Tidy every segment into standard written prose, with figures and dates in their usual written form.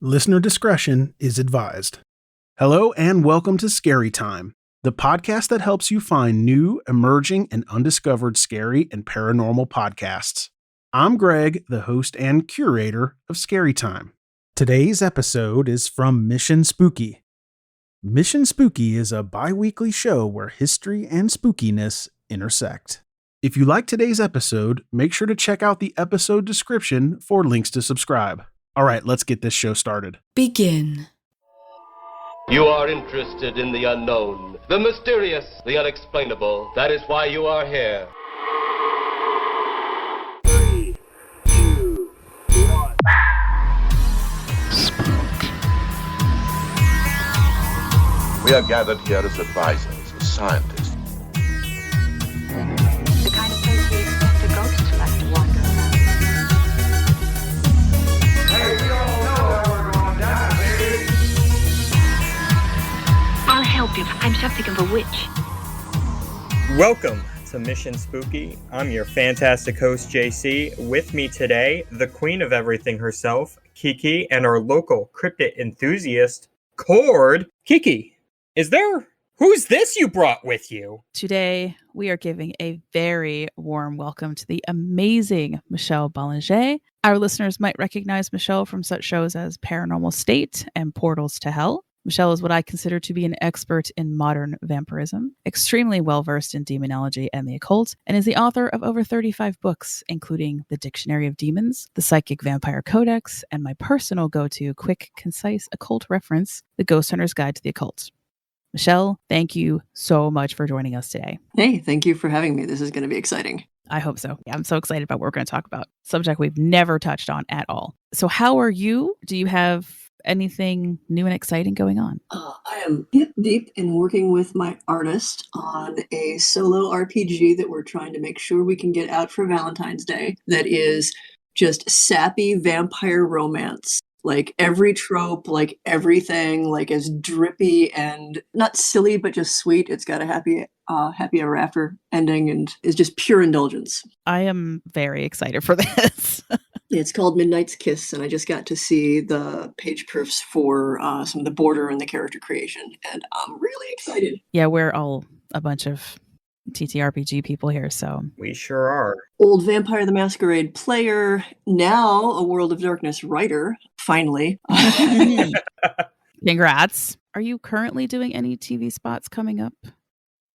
Listener discretion is advised. Hello and welcome to Scary Time, the podcast that helps you find new, emerging, and undiscovered scary and paranormal podcasts. I'm Greg, the host and curator of Scary Time. Today's episode is from Mission Spooky. Mission Spooky is a bi-weekly show where history and spookiness intersect. If you like today's episode, make sure to check out the episode description for links to subscribe. All right, let's get this show started. Begin. You are interested in the unknown, the mysterious, the unexplainable. That is why you are here. 3, 2, 1. We are gathered here as advisors, as scientists. The kind of place we expect a ghost to like to wander around. Hey, we all know how we're going down, baby. I'll help you. I'm something of a witch. Welcome to Mission Spooky. I'm your fantastic host, JC. With me today, the queen of everything herself, Kiki, and our local cryptid enthusiast, Cord. Kiki, who's this you brought with you? Today, we are giving a very warm welcome to the amazing Michelle Belanger. Our listeners might recognize Michelle from such shows as Paranormal State and Portals to Hell. Michelle is what I consider to be an expert in modern vampirism, extremely well-versed in demonology and the occult, and is the author of over 35 books, including The Dictionary of Demons, The Psychic Vampire Codex, and my personal go-to quick, concise occult reference, The Ghost Hunter's Guide to the Occult. Michelle, thank you so much for joining us today. Hey, thank you for having me. This is going to be exciting. I hope so. Yeah, I'm so excited about what we're going to talk about. Subject we've never touched on at all. So how are you? Do you have anything new and exciting going on? I am hip deep in working with my artist on a solo RPG that we're trying to make sure we can get out for Valentine's Day. That is just sappy vampire romance. Like every trope, like everything, like as drippy and not silly, but just sweet. It's got a happy ever after ending and is just pure indulgence. I am very excited for this. It's called Midnight's Kiss, and I just got to see the page perfs for some of the border and the character creation, and I'm really excited. Yeah, we're all a bunch of TTRPG people here, so. We sure are. Old Vampire the Masquerade player, now a World of Darkness writer, finally. Congrats. Are you currently doing any TV spots coming up?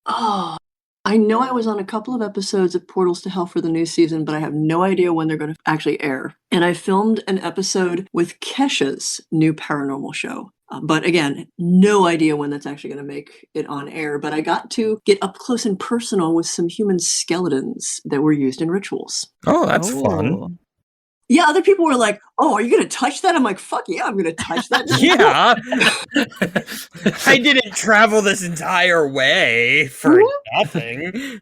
Oh, I know I was on a couple of episodes of Portals to Hell for the new season, but I have no idea when they're going to actually air. And I filmed an episode with Kesha's new paranormal show. But again, no idea when that's actually going to make it on air. But I got to get up close and personal with some human skeletons that were used in rituals. Oh, that's fun. Yeah, other people were like, oh, are you going to touch that? I'm like, fuck yeah, I'm going to touch that. Yeah. I didn't travel this entire way for nothing.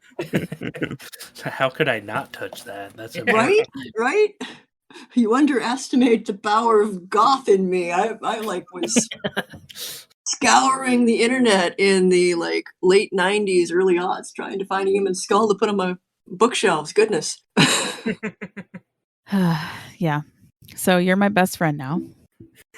How could I not touch that? That's amazing. Right? You underestimate the power of goth in me. I was scouring the internet in the late 90s, early aughts, trying to find a human skull to put on my bookshelves. Goodness. Yeah. So you're my best friend now.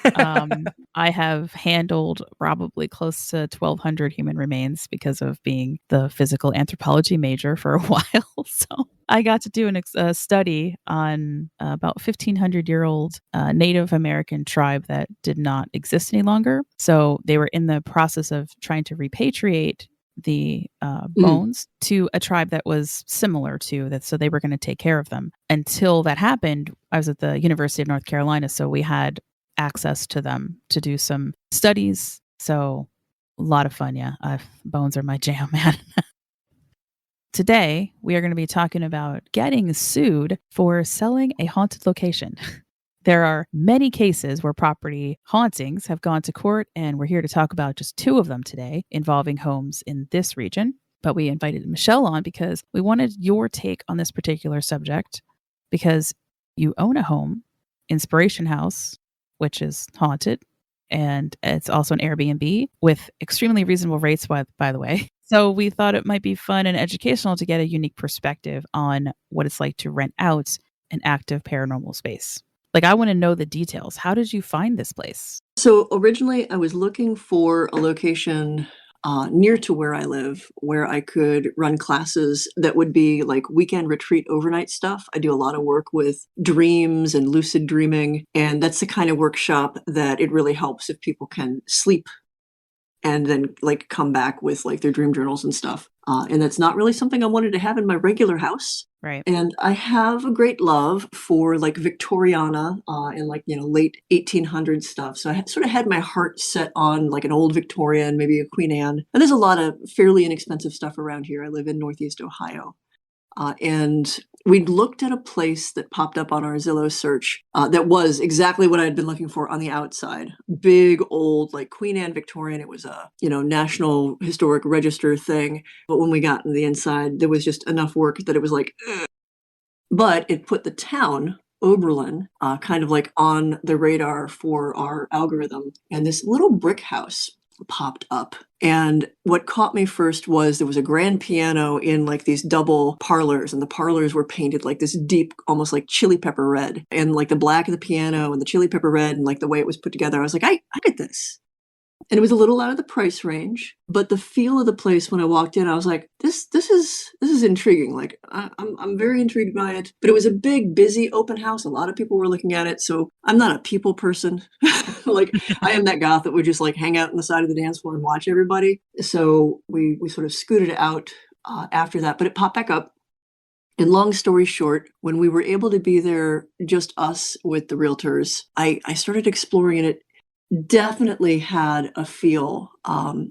I have handled probably close to 1,200 human remains because of being the physical anthropology major for a while. So I got to do a study on about 1,500-year-old Native American tribe that did not exist any longer. So they were in the process of trying to repatriate the bones to a tribe that was similar to that. So they were going to take care of them. Until that happened, I was at the University of North Carolina. So we had access to them to do some studies. So a lot of fun. Yeah. Bones are my jam, man. Today, we are going to be talking about getting sued for selling a haunted location. There are many cases where property hauntings have gone to court, and we're here to talk about just 2 of them today involving homes in this region. But we invited Michelle on because we wanted your take on this particular subject because you own a home, Inspiration House, which is haunted, and it's also an Airbnb with extremely reasonable rates, by the way. So we thought it might be fun and educational to get a unique perspective on what it's like to rent out an active paranormal space. Like, I want to know the details. How did you find this place? So originally I was looking for a location near to where I live, where I could run classes that would be like weekend retreat overnight stuff. I do a lot of work with dreams and lucid dreaming, and that's the kind of workshop that it really helps if people can sleep and then like come back with like their dream journals and stuff. And that's not really something I wanted to have in my regular house. Right. And I have a great love for like Victoriana and like, late 1800s stuff. So I sort of had my heart set on like an old Victorian, maybe a Queen Anne. And there's a lot of fairly inexpensive stuff around here. I live in Northeast Ohio. And we'd looked at a place that popped up on our Zillow search that was exactly what I'd been looking for on the outside. Big, old, like Queen Anne Victorian. It was a, National Historic Register thing. But when we got in the inside, there was just enough work that it was like, ugh. But it put the town, Oberlin, kind of like on the radar for our algorithm. And this little brick house popped up. And what caught me first was there was a grand piano in like these double parlors, and the parlors were painted like this deep, almost like chili pepper red. And like the black of the piano and the chili pepper red and like the way it was put together, I was like, I get this. And it was a little out of the price range, but the feel of the place when I walked in, I was like, this is intriguing. Like I'm very intrigued by it. But it was a big, busy open house. A lot of people were looking at it. So I'm not a people person. Like I am that goth that would just like hang out on the side of the dance floor and watch everybody. So we sort of scooted out after that, but it popped back up. And long story short, when we were able to be there, just us with the realtors, I started exploring, and it definitely had a feel.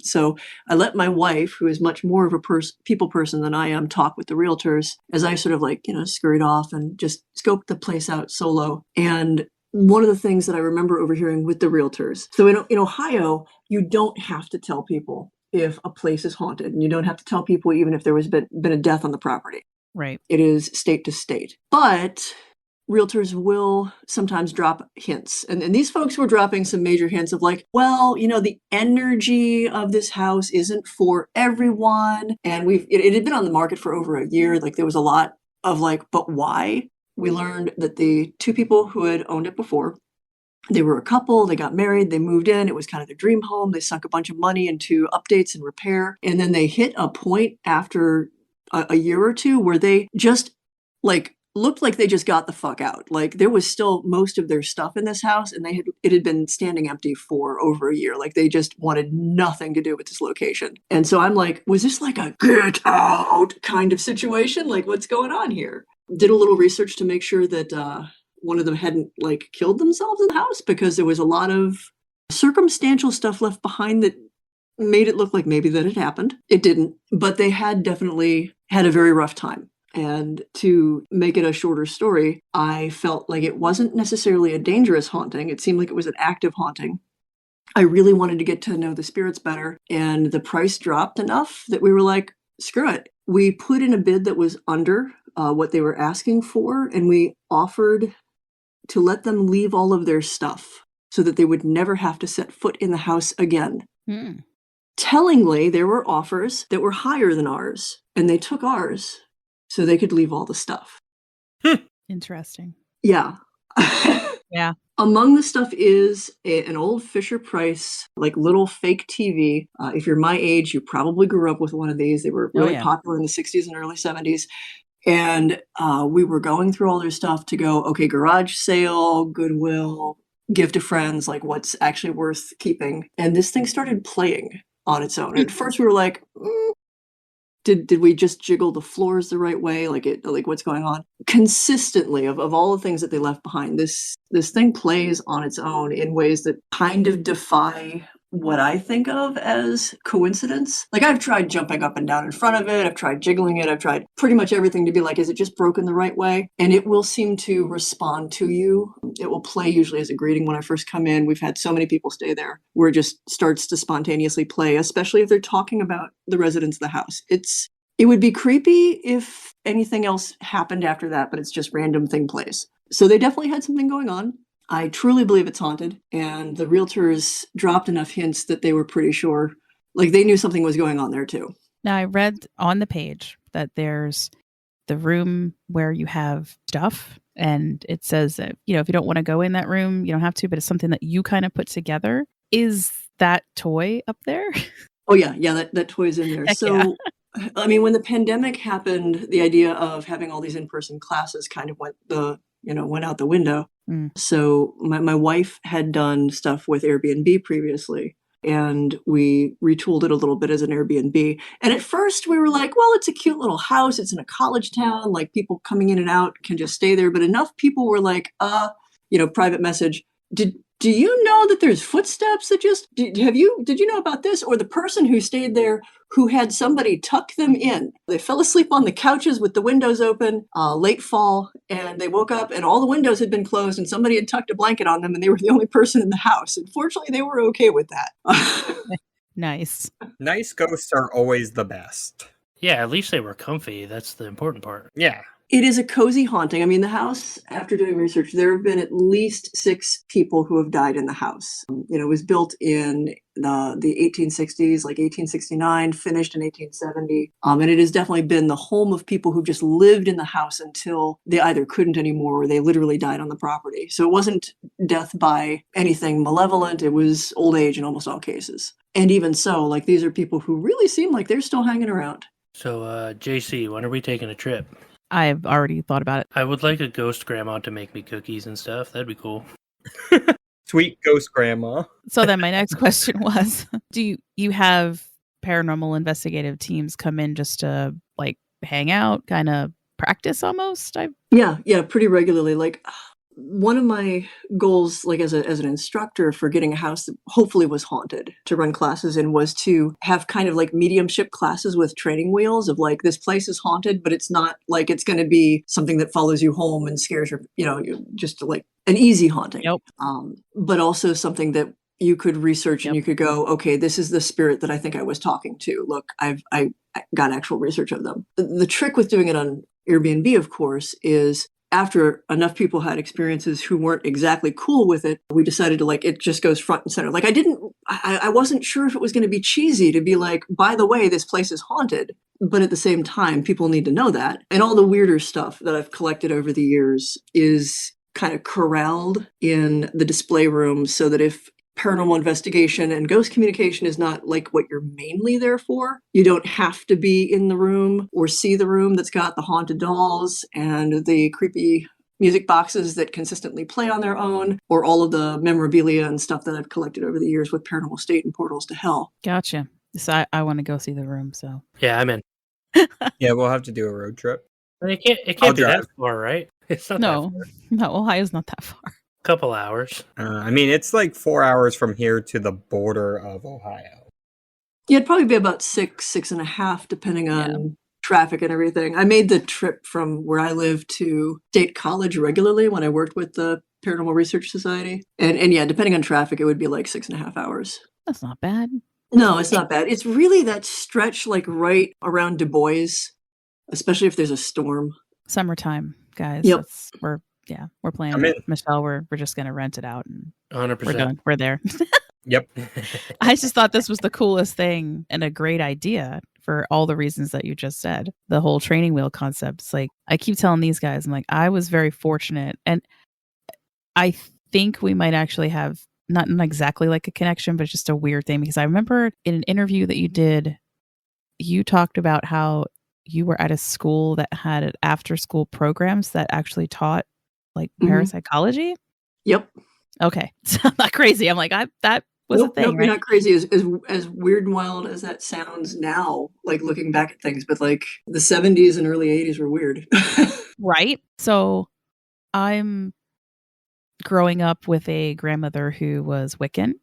So I let my wife, who is much more of a people person than I am, talk with the realtors as I sort of like, scurried off and just scoped the place out solo. And one of the things that I remember overhearing with the realtors. So in Ohio, you don't have to tell people if a place is haunted, and you don't have to tell people even if there was been a death on the property. Right. It is state to state. But realtors will sometimes drop hints. And these folks were dropping some major hints of like, well, the energy of this house isn't for everyone. And it had been on the market for over a year. Like there was a lot of like, but why? We learned that the two people who had owned it before, they were a couple, they got married, they moved in. It was kind of their dream home. They sunk a bunch of money into updates and repair. And then they hit a point after a year or two where they just like looked like they just got the fuck out. Like there was still most of their stuff in this house, and it had been standing empty for over a year. Like they just wanted nothing to do with this location. And so I'm like, was this like a get out kind of situation? Like what's going on here? Did a little research to make sure that one of them hadn't like killed themselves in the house, because there was a lot of circumstantial stuff left behind that made it look like maybe that had happened. It didn't, but they had definitely had a very rough time. And to make it a shorter story, I felt like it wasn't necessarily a dangerous haunting. It seemed like it was an active haunting. I really wanted to get to know the spirits better, and the price dropped enough that we were like, screw it. We put in a bid that was under what they were asking for, and we offered to let them leave all of their stuff so that they would never have to set foot in the house again. Tellingly, there were offers that were higher than ours, and they took ours so they could leave all the stuff. Interesting. Yeah. Yeah. Among the stuff is an old Fisher-Price, like little fake TV. If you're my age, you probably grew up with one of these. They were really popular in the 60s and early 70s. And we were going through all their stuff to go, okay, garage sale, Goodwill, give to friends, like what's actually worth keeping. And this thing started playing on its own. At first we were like, did we just jiggle the floors the right way? Like what's going on? Consistently, of all the things that they left behind, this thing plays on its own in ways that kind of defy what I think of as coincidence. Like I've tried jumping up and down in front of it. I've tried jiggling it. I've tried pretty much everything to be like, is it just broken the right way? And it will seem to respond to you. It will play usually as a greeting when I first come in. We've had so many people stay there where it just starts to spontaneously play, especially if they're talking about the residents of the house. It would be creepy if anything else happened after that, but it's just random thing plays. So they definitely had something going on. I truly believe it's haunted, and the realtors dropped enough hints that they were pretty sure, like they knew something was going on there too. Now, I read on the page that there's the room where you have stuff, And it says that, if you don't want to go in that room, you don't have to, but it's something that you kind of put together. Is that toy up there? Oh yeah, that toy's in there. Heck So, I mean, when the pandemic happened, the idea of having all these in-person classes kind of went out the window. Mm. So my wife had done stuff with Airbnb previously, and we retooled it a little bit as an Airbnb. And at first we were like, well, it's a cute little house. It's in a college town. Like, people coming in and out can just stay there. But enough people were like, private message. Do you know that there's footsteps that did you know about this? Or the person who stayed there who had somebody tuck them in. They fell asleep on the couches with the windows open, late fall, and they woke up and all the windows had been closed and somebody had tucked a blanket on them and they were the only person in the house. And fortunately, they were okay with that. Nice. Nice ghosts are always the best. Yeah, at least they were comfy. That's the important part. Yeah. It is a cozy haunting. I mean, the house, after doing research, there have been at least 6 people who have died in the house. It was built in the 1860s, like 1869, finished in 1870. And it has definitely been the home of people who just lived in the house until they either couldn't anymore or they literally died on the property. So it wasn't death by anything malevolent. It was old age in almost all cases. And even so, like, these are people who really seem like they're still hanging around. So, JC, when are we taking a trip? I've already thought about it. I would like a ghost grandma to make me cookies and stuff. That'd be cool. Sweet ghost grandma. So then my next question was, do you have paranormal investigative teams come in just to like hang out, kind of practice almost? Yeah, pretty regularly. Like, one of my goals, like as an instructor for getting a house that hopefully was haunted to run classes in, was to have kind of like mediumship classes with training wheels of like, this place is haunted, but it's not like it's going to be something that follows you home and scares you, just like an easy haunting. Yep. But also something that you could research and you could go, okay, this is the spirit that I think I was talking to. Look, I got actual research of them. The trick with doing it on Airbnb, of course, is after enough people had experiences who weren't exactly cool with it, we decided to it just goes front and center. Like, I wasn't sure if it was going to be cheesy to be like, by the way, this place is haunted. But at the same time, people need to know that. And all the weirder stuff that I've collected over the years is kind of corralled in the display room so that if paranormal investigation and ghost communication is not like what you're mainly there for, you don't have to be in the room or see the room that's got the haunted dolls and the creepy music boxes that consistently play on their own, or all of the memorabilia and stuff that I've collected over the years with Paranormal State and Portals to Hell. Gotcha. So I want to go see the room. So yeah, I'm in. Yeah, we'll have to do a road trip. It can't be that far, right? It's not no, Ohio's not that far. Couple hours. I mean, it's like 4 hours from here to the border of Ohio. Yeah, it'd probably be about 6.5, depending on traffic and everything. I made the trip from where I live to State College regularly when I worked with the Paranormal Research Society. And yeah, depending on traffic, it would be like 6.5 hours. That's not bad. No, it's not bad. It's really that stretch like right around Du Bois, especially if there's a storm. Summertime, guys. Yep. We're planning it. Michelle, we're just going to rent it out and 100%. we're done. We're there. Yep. I just thought this was the coolest thing and a great idea for all the reasons that you just said. The whole training wheel concept. It's like, I keep telling these guys, I'm like, I was very fortunate. And I think we might actually have not exactly like a connection, but just a weird thing, because I remember in an interview that you did, you talked about how you were at a school that had after school programs that actually taught like parapsychology. Yep. Okay. So I'm not crazy. I'm like, that was a thing. Nope, right? You're not crazy. As weird and wild as that sounds now, like looking back at things, but like the 70s and early 80s were weird. Right. So I'm growing up with a grandmother who was Wiccan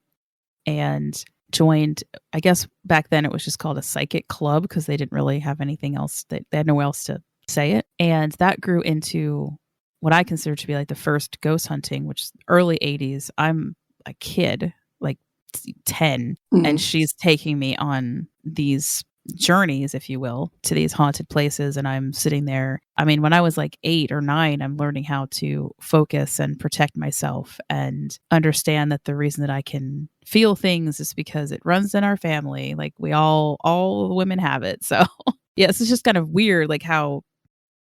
and joined, I guess back then it was just called a psychic club because they didn't really have anything else. They had nowhere else to say it. And that grew into what I consider to be like the first ghost hunting, which is early 80s. I'm a kid, like 10, and she's taking me on these journeys, if you will, to these haunted places. And I'm sitting there. I mean, when I was like 8 or 9, I'm learning how to focus and protect myself and understand that the reason that I can feel things is because it runs in our family. Like we all the women have it. So yes, it's just kind of weird, like how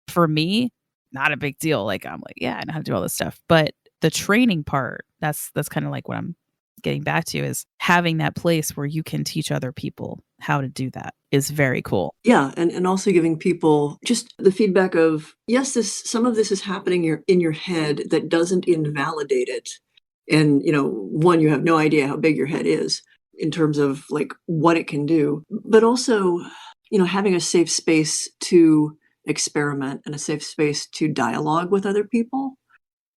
for me, not a big deal. Like, I'm like, yeah, I know how to do all this stuff. But the training part, that's kind of like what I'm getting back to, is having that place where you can teach other people how to do that is very cool. Yeah, and also giving people just the feedback of, yes, some of this is happening in your head that doesn't invalidate it. And, one, you have no idea how big your head is in terms of like what it can do, but also, having a safe space to experiment and a safe space to dialogue with other people.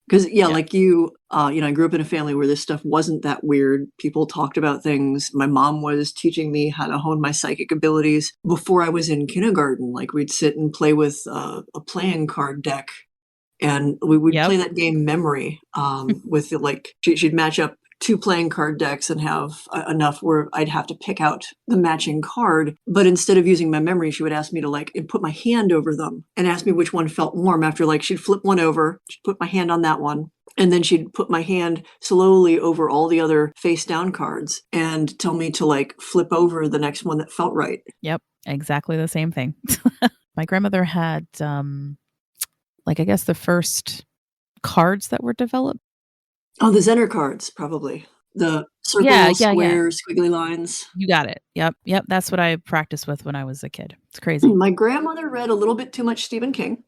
Because, like you, I grew up in a family where this stuff wasn't that weird. People talked about things. My mom was teaching me how to hone my psychic abilities before I was in kindergarten. Like, we'd sit and play with a playing card deck, and we would play that game memory with she'd match up 2 playing card decks and have enough where I'd have to pick out the matching card. But instead of using my memory, she would ask me to and put my hand over them and ask me which one felt warm. After she'd flip one over, she'd put my hand on that one. And then she'd put my hand slowly over all the other face down cards and tell me to flip over the next one that felt right. Yep. Exactly the same thing. My grandmother had, I guess the first cards that were developed. Oh, the Zener cards, probably. The circles, squares, squiggly lines. You got it. Yep. That's what I practiced with when I was a kid. It's crazy. My grandmother read a little bit too much Stephen King.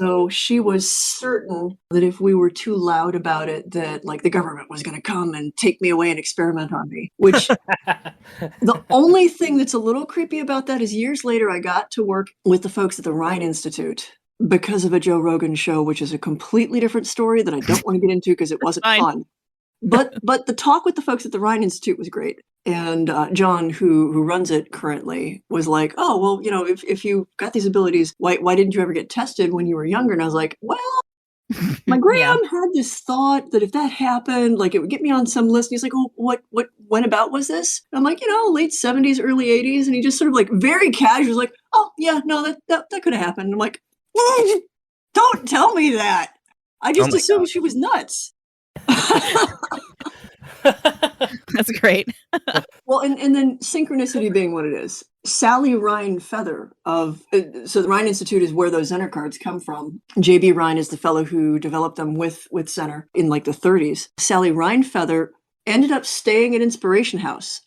So she was certain that if we were too loud about it, that the government was going to come and take me away and experiment on me, which the only thing that's a little creepy about that is years later, I got to work with the folks at the Rhine Institute because of a Joe Rogan show, which is a completely different story that I don't want to get into because it wasn't fun. But the talk with the folks at the Rhine Institute was great. And John, who runs it currently, was like, oh, well, if you got these abilities, why didn't you ever get tested when you were younger? And I was like, well, my gram had this thought that if that happened, it would get me on some list. And he's like, oh, when about was this? And I'm like, late 70s, early 80s. And he just sort of very casual was like, oh, yeah, no, that could have happened. I'm like, don't tell me that. I just assumed she was nuts. That's great. Well, and then synchronicity being what it is. Sally Rhine Feather so the Rhine Institute is where those Zener cards come from. J.B. Rhine is the fellow who developed them with Zener in the 30s. Sally Rhine Feather ended up staying at Inspiration House.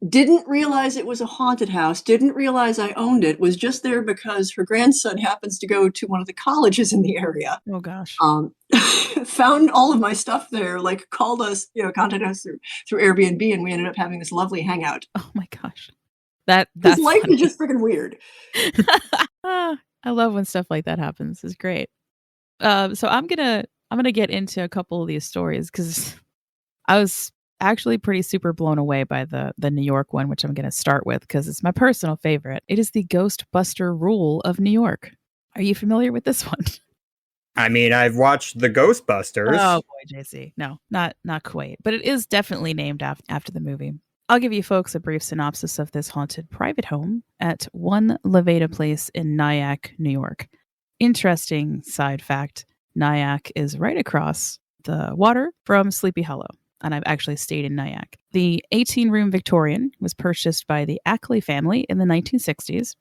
Didn't realize it was a haunted house, didn't realize I owned it, was just there because her grandson happens to go to one of the colleges in the area. Oh, gosh. Found all of my stuff there, called us, contacted us through Airbnb, and we ended up having this lovely hangout. Oh, my gosh. That's life funny. is just freaking weird. I love when stuff like that happens. It's great. So I'm gonna get into a couple of these stories because I was actually pretty super blown away by the New York one, which I'm going to start with because it's my personal favorite. It is the Ghostbuster Rule of New York. Are you familiar with this one? I mean, I've watched the Ghostbusters. Oh boy, JC. No, not quite, but it is definitely named after the movie. I'll give you folks a brief synopsis of this haunted private home at 1 Levada Place in Nyack, New York. Interesting side fact, Nyack is right across the water from Sleepy Hollow. And I've actually stayed in Nyack. The 18-room Victorian was purchased by the Ackley family in the 1960s.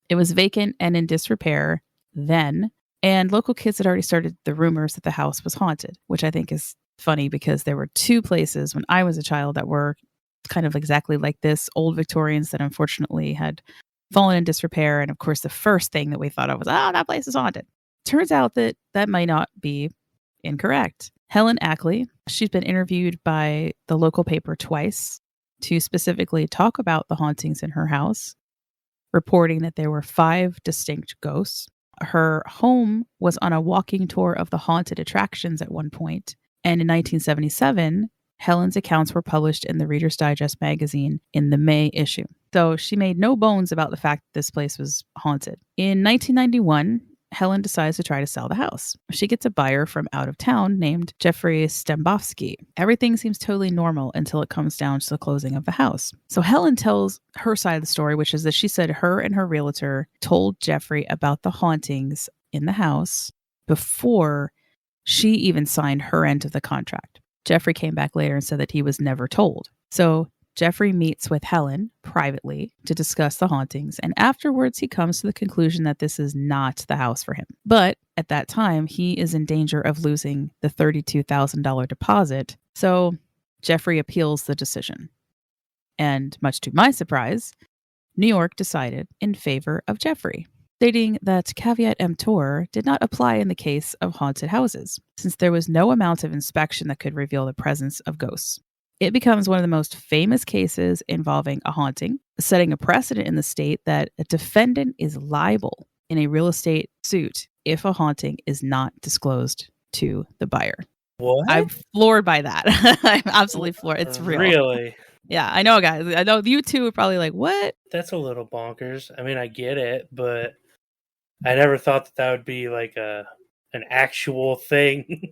It was vacant and in disrepair then, and local kids had already started the rumors that the house was haunted, which I think is funny because there were 2 places when I was a child that were kind of exactly like this, old Victorians that unfortunately had fallen in disrepair. And of course, the first thing that we thought of was, that place is haunted. Turns out that might not be incorrect. Helen Ackley, she's been interviewed by the local paper twice to specifically talk about the hauntings in her house, reporting that there were 5 distinct ghosts. Her home was on a walking tour of the haunted attractions at one point, and in 1977, Helen's accounts were published in the Reader's Digest magazine in the May issue. So she made no bones about the fact that this place was haunted. In 1991, Helen decides to try to sell the house. She gets a buyer from out of town named Jeffrey Stembowski. Everything seems totally normal until it comes down to the closing of the house. So Helen tells her side of the story, which is that she said her and her realtor told Jeffrey about the hauntings in the house before she even signed her end of the contract. Jeffrey came back later and said that he was never told. So Jeffrey meets with Helen privately to discuss the hauntings, and afterwards he comes to the conclusion that this is not the house for him. But at that time, he is in danger of losing the $32,000 deposit, so Jeffrey appeals the decision. And much to my surprise, New York decided in favor of Jeffrey, stating that caveat emptor did not apply in the case of haunted houses, since there was no amount of inspection that could reveal the presence of ghosts. It becomes one of the most famous cases involving a haunting, setting a precedent in the state that a defendant is liable in a real estate suit if a haunting is not disclosed to the buyer. What? I'm floored by that. I'm absolutely floored. It's real. Really? Yeah, I know, guys. I know you two are probably like, what? That's a little bonkers. I mean, I get it, but I never thought that would be like an actual thing.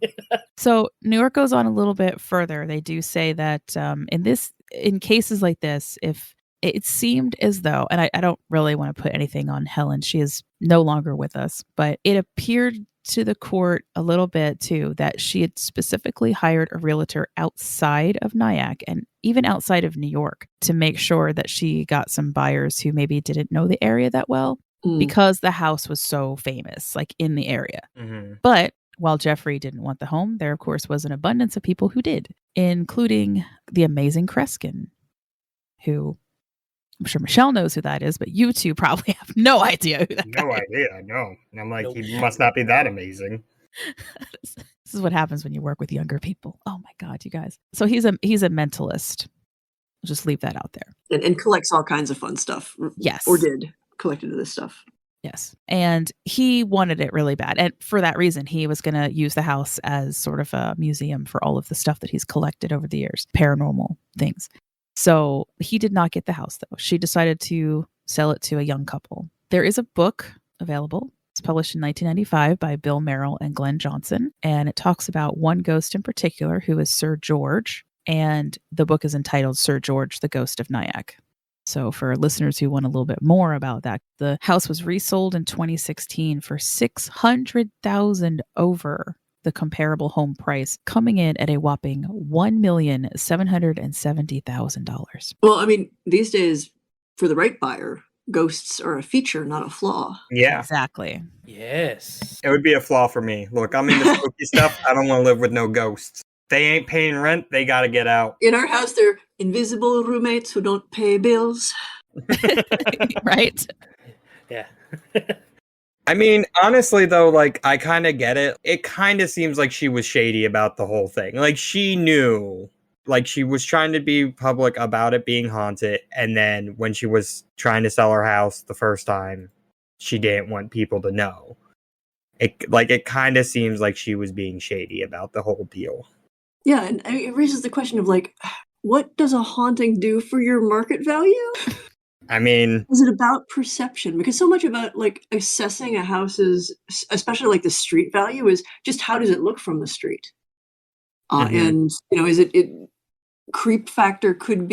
So New York goes on a little bit further. They do say that in cases like this, if it seemed as though, and I don't really want to put anything on Helen, she is no longer with us, but it appeared to the court a little bit too that she had specifically hired a realtor outside of Nyack and even outside of New York to make sure that she got some buyers who maybe didn't know the area that well. Because the house was so famous, like in the area. Mm-hmm. But while Jeffrey didn't want the home, there, of course, was an abundance of people who did, including the amazing Kreskin, who I'm sure Michelle knows who that is, but you two probably have no idea who that No guy idea, no. I'm like, he must not be that amazing. is. This is what happens when you work with younger people. Oh my God, you guys. So he's a mentalist. I'll just leave that out there. And collects all kinds of fun stuff. Yes. Or did. Collected this stuff. Yes. And he wanted it really bad. And for that reason, he was going to use the house as sort of a museum for all of the stuff that he's collected over the years, paranormal things. So he did not get the house, though. She decided to sell it to a young couple. There is a book available. It's published in 1995 by Bill Merrill and Glenn Johnson. And it talks about one ghost in particular, who is Sir George. And the book is entitled Sir George, the Ghost of Nyack. So for listeners who want a little bit more about that, the house was resold in 2016 for $600,000 over the comparable home price, coming in at a whopping $1,770,000. Well, I mean, these days, for the right buyer, ghosts are a feature, not a flaw. Yeah. Exactly. Yes. It would be a flaw for me. Look, I'm into spooky stuff. I don't want to live with no ghosts. They ain't paying rent. They got to get out. In our house, they're invisible roommates who don't pay bills. Right? Yeah. I mean, honestly, though, like, I kind of get it. It kind of seems like she was shady about the whole thing. Like, she knew. Like, she was trying to be public about it being haunted. And then when she was trying to sell her house the first time, she didn't want people to know. It kind of seems like she was being shady about the whole deal. Yeah, and I mean, it raises the question of, like, what does a haunting do for your market value? I mean, is it about perception? Because so much about, like, assessing a house's, especially like the street value, is just how does it look from the street? And, you know, is it creep factor could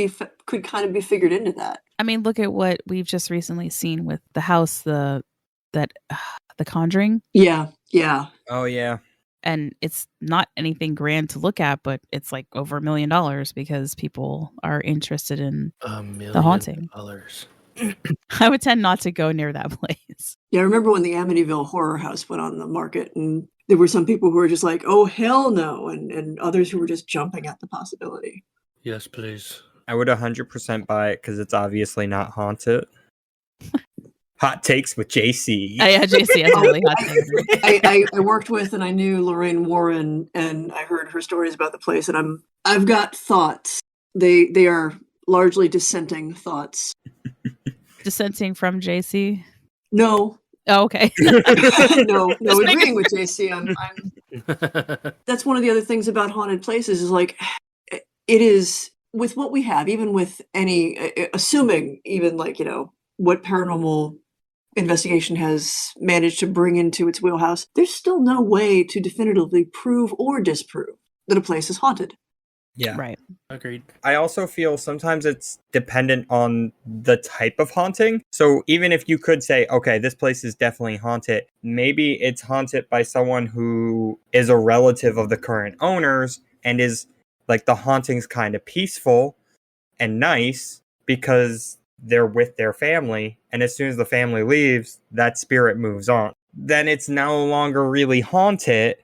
kind of be figured into that. I mean, look at what we've just recently seen with the house, the Conjuring. Yeah. Oh yeah. And it's not anything grand to look at, but it's like over $1 million because people are interested in the haunting. I would tend not to go near that place. Yeah, I remember when the Amityville Hororhaus went on the market, and there were some people who were just like, "Oh hell no," and others who were just jumping at the possibility. Yes, please. I would 100% buy it because it's obviously not haunted. Hot takes with JC. Yeah, JC has really hot takes. I worked with and I knew Lorraine Warren, and I heard her stories about the place, and I've got thoughts. They are largely dissenting thoughts. Dissenting from JC? No. Oh, okay. no, agreeing with JC. That's one of the other things about haunted places is, like, it is with what we have, even with any, assuming even, like, you know, what paranormal investigation has managed to bring into its wheelhouse, there's still no way to definitively prove or disprove that a place is haunted. Yeah. Right. Agreed. I also feel sometimes it's dependent on the type of haunting. So even if you could say, okay, this place is definitely haunted, maybe it's haunted by someone who is a relative of the current owners and is like the haunting's kind of peaceful. and nice because they're with their family. And as soon as the family leaves, that spirit moves on. Then it's no longer really haunted,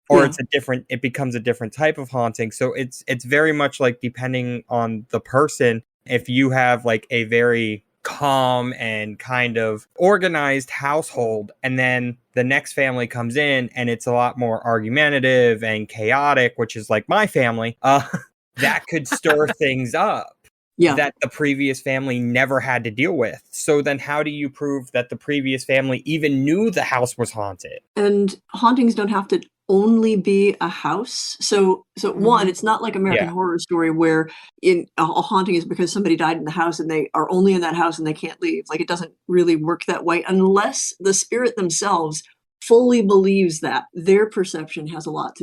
or it becomes a different type of haunting. So it's very much like depending on the person. If you have like a very calm and kind of organized household, and then the next family comes in and it's a lot more argumentative and chaotic, which is like my family, that could stir things up that the previous family never had to deal with. So then how do you prove that the previous family even knew the house was haunted? And hauntings don't have to only be a house. So one, it's not like American Horror Story where a haunting is because somebody died in the house and they are only in that house and they can't leave. Like, it doesn't really work that way unless the spirit themselves fully believes that. Their perception has a lot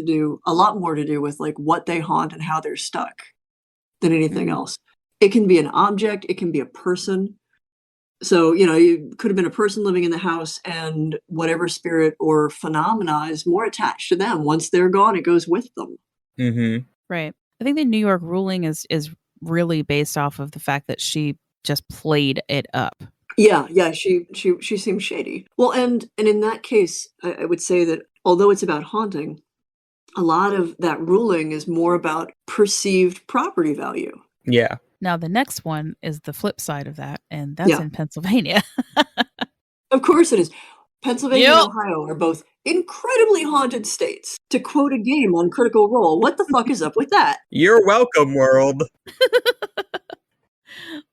more to do with like what they haunt and how they're stuck than anything else. It can be an object, it can be a person. So, you could have been a person living in the house, and whatever spirit or phenomena is more attached to them. Once they're gone, it goes with them. Mm-hmm. Right. I think the New York ruling is really based off of the fact that she just played it up. Yeah, she seems shady. Well, and in that case, I would say that although it's about haunting, a lot of that ruling is more about perceived property value. Yeah. Now, the next one is the flip side of that, and that's in Pennsylvania. Of course it is. Pennsylvania and Ohio are both incredibly haunted states. To quote a game on Critical Role, what the fuck is up with that? You're welcome, world.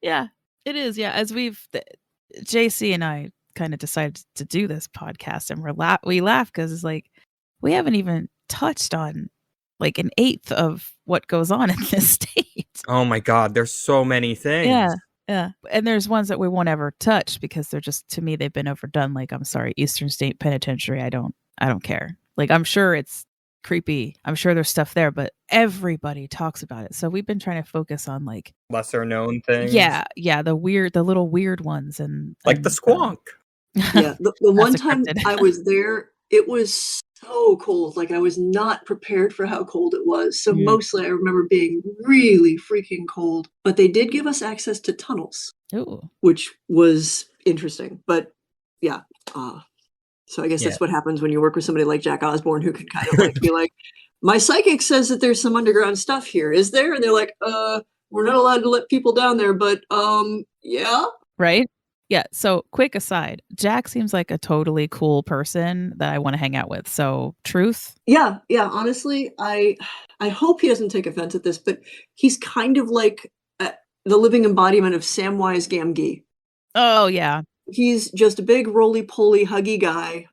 Yeah, it is. Yeah, as JC and I kind of decided to do this podcast, and we laugh because it's like we haven't even touched on like an eighth of what goes on in this state. Oh my God, there's so many things. Yeah. And there's ones that we won't ever touch because they're just, to me, they've been overdone. Like, I'm sorry, Eastern State Penitentiary. I don't care. Like, I'm sure it's creepy. I'm sure there's stuff there, but everybody talks about it. So we've been trying to focus on like lesser known things. Yeah. The little weird ones and the squonk. Yeah. The one time I was there, it was so cold. Like, I was not prepared for how cold it was. So mostly I remember being really freaking cold, but they did give us access to tunnels, which was interesting. But yeah. So I guess that's what happens when you work with somebody like Jack Osborne, who can kind of like be like, my psychic says that there's some underground stuff here. Is there? And they're like, we're not allowed to let people down there, but yeah. Right. Yeah. So quick aside, Jack seems like a totally cool person that I want to hang out with. So truth. Yeah. Honestly, I hope he doesn't take offense at this, but he's kind of like the living embodiment of Samwise Gamgee. Oh yeah. He's just a big roly-poly huggy guy,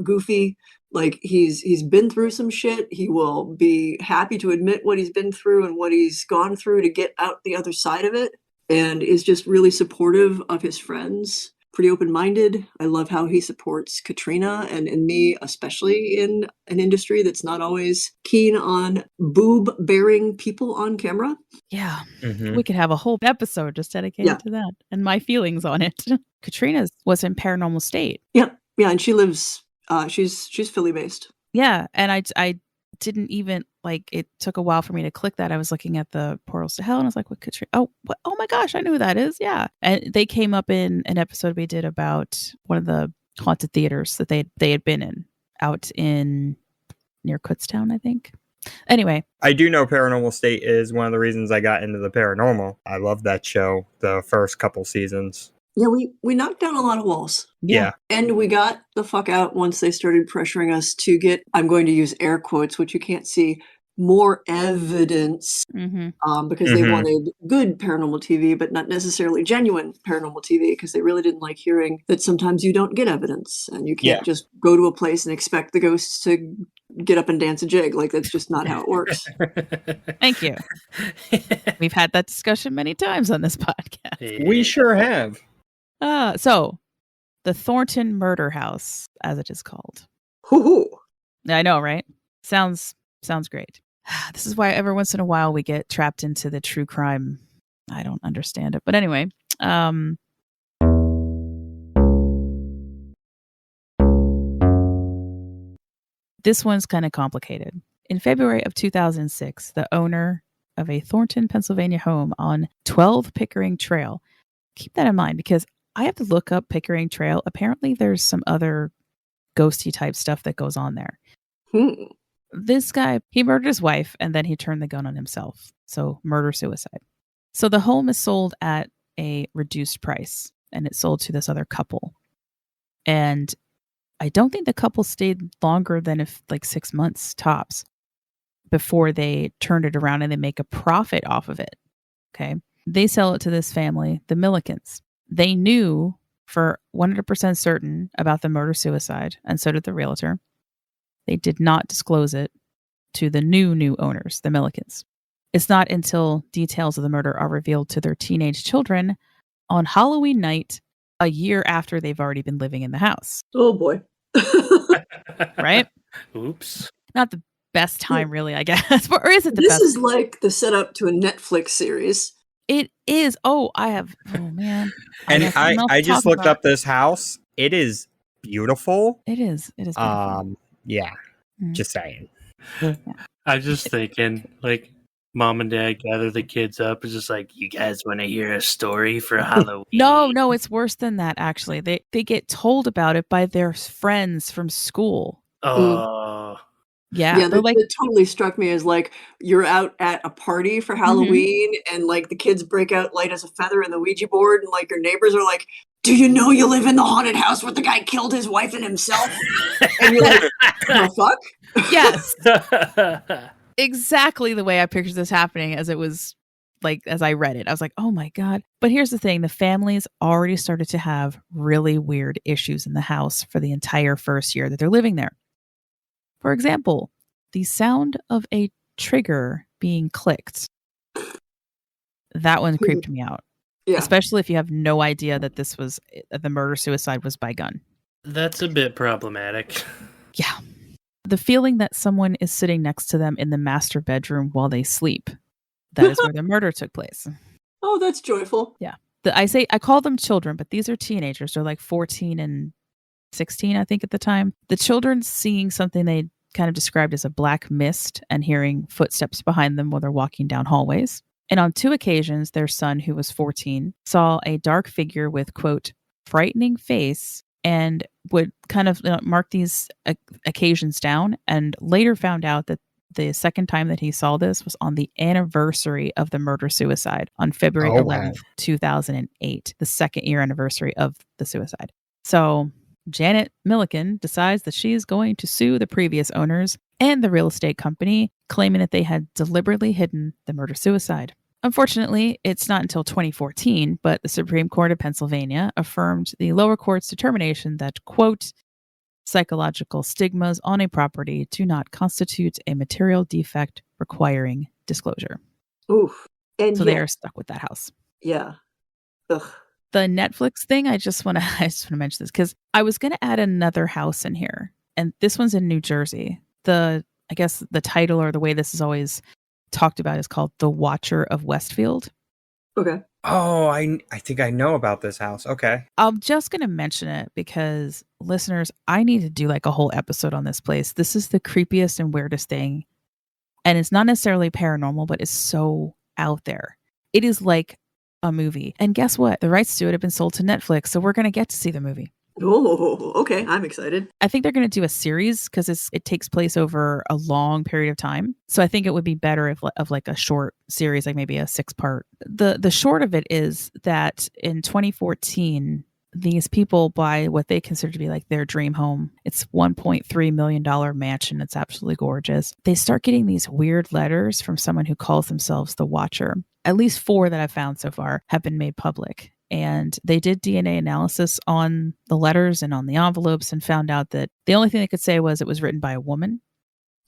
goofy. Like, he's been through some shit. He will be happy to admit what he's been through and what he's gone through to get out the other side of it. And is just really supportive of his friends, pretty open-minded. I love how he supports Katrina and me, especially in an industry that's not always keen on boob-bearing people on camera. Yeah, we could have a whole episode just dedicated to that and my feelings on it. Katrina was in Paranormal State. Yeah, and she lives, she's Philly-based. Yeah, and I didn't even, like, it took a while for me to click that. I was looking at the Portals to Hell and I was like, what Katrina? Oh my gosh, I know who that is. Yeah. And they came up in an episode we did about one of the haunted theaters that they had been in out in near Kutztown, I think. Anyway. I do know Paranormal State is one of the reasons I got into the paranormal. I love that show, the first couple seasons. Yeah, we knocked down a lot of walls. Yeah. And we got the fuck out once they started pressuring us to get, I'm going to use air quotes, which you can't see, more evidence, because they wanted good paranormal TV, but not necessarily genuine paranormal TV, because they really didn't like hearing that sometimes you don't get evidence and you can't just go to a place and expect the ghosts to get up and dance a jig. Like, that's just not how it works. Thank you. We've had that discussion many times on this podcast. We sure have. So the Thornton Murder House, as it is called. Hoo-hoo. I know, right? Sounds great. This is why every once in a while we get trapped into the true crime. I don't understand it. But anyway, this one's kind of complicated. In February of 2006, the owner of a Thornton, Pennsylvania home on 12 Pickering Trail. Keep that in mind because I have to look up Pickering Trail. Apparently, there's some other ghosty type stuff that goes on there. This guy, he murdered his wife and then he turned the gun on himself. So murder-suicide. So the home is sold at a reduced price and it's sold to this other couple. And I don't think the couple stayed longer than 6 months tops before they turned it around and they make a profit off of it. Okay. They sell it to this family, the Millikens. They knew for 100% certain about the murder-suicide, and so did the realtor. They did not disclose it to the new owners, the Millikens. It's not until details of the murder are revealed to their teenage children on Halloween night, a year after they've already been living in the house. Oh boy. Right? Oops. Not the best time, really, I guess. Or is it the This best? This is like the setup to a Netflix series. It is. Oh, man. And I just looked up this house. It is beautiful. It is. It is beautiful. Yeah. Just saying. I'm just thinking, like, mom and dad gather the kids up. It's just like, you guys want to hear a story for Halloween? No, it's worse than that, actually. They get told about it by their friends from school. Oh. Yeah, that totally struck me as like you're out at a party for Halloween and like the kids break out light as a feather in the Ouija board and like your neighbors are like, do you know you live in the haunted house where the guy killed his wife and himself? And you're like, the fuck? Yes. Exactly the way I pictured this happening as it was like, as I read it. I was like, oh my God. But here's the thing. The families already started to have really weird issues in the house for the entire first year that they're living there. For example, the sound of a trigger being clicked. That one creeped me out. Yeah. Especially if you have no idea that the murder-suicide was by gun. That's a bit problematic. Yeah. The feeling that someone is sitting next to them in the master bedroom while they sleep. That is where the murder took place. Oh, that's joyful. Yeah. I call them children, but these are teenagers. They're like 14 and 16, I think, at the time. The children seeing something they kind of described as a black mist and hearing footsteps behind them while they're walking down hallways. And on 2 occasions, their son, who was 14, saw a dark figure with, quote, frightening face, and would kind of mark these occasions down, and later found out that the second time that he saw this was on the anniversary of the murder-suicide on February 11th, 2008, the second year anniversary of the suicide. So Janet Milliken decides that she is going to sue the previous owners and the real estate company, claiming that they had deliberately hidden the murder-suicide. Unfortunately, it's not until 2014, but the Supreme Court of Pennsylvania affirmed the lower court's determination that, quote, psychological stigmas on a property do not constitute a material defect requiring disclosure. Oof. And so they are stuck with that house. Yeah. Ugh. The Netflix thing, I just want to mention this because I was going to add another house in here, and this one's in New Jersey. I guess the title or the way this is always talked about is called The Watcher of Westfield. Okay. Oh, I think I know about this house. Okay. I'm just going to mention it because, listeners, I need to do like a whole episode on this place. This is the creepiest and weirdest thing. And it's not necessarily paranormal, but it's so out there. It is like a movie. And guess what? The rights to it have been sold to Netflix, so we're going to get to see the movie. Oh, okay. I'm excited. I think they're going to do a series because it takes place over a long period of time. So I think it would be better if of like a short series, like maybe a 6-part. The short of it is that in 2014, these people buy what they consider to be like their dream home. It's $1.3 million mansion. It's absolutely gorgeous. They start getting these weird letters from someone who calls themselves the Watcher. At least 4 that I've found so far have been made public. And they did DNA analysis on the letters and on the envelopes and found out that the only thing they could say was it was written by a woman,